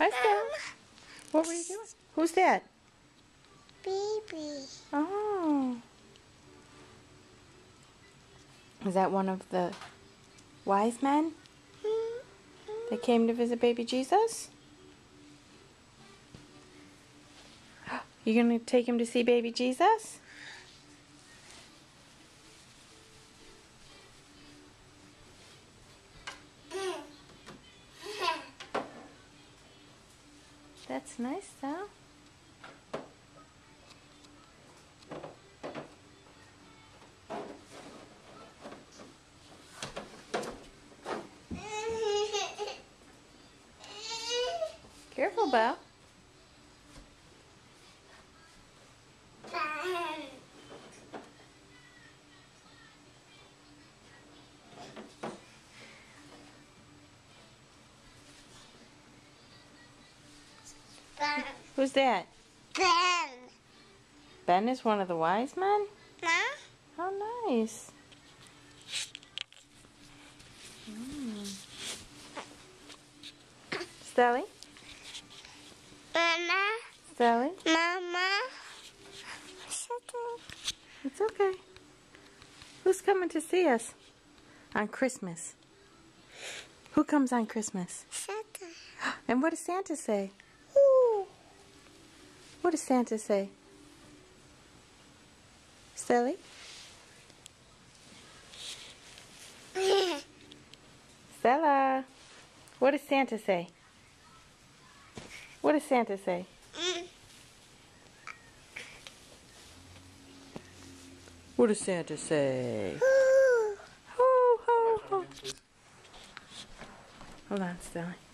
Hi, Stella. What were you doing? Who's that? Baby. Oh. Is that one of the wise men that came to visit baby Jesus? You gonna take him to see baby Jesus? That's nice, though. Careful, Belle. Who's that? Ben. Ben is one of the wise men? Mom? How nice. Stelly? Mama? Stelly? Mama? It's okay. Who's coming to see us on Christmas? Who comes on Christmas? Santa. And what does Santa say? Ooh. What does Santa say? Stelly? Stella? What does Santa say? What does Santa say? What does Santa say? Ho, ho, ho. Hold on, Stelly.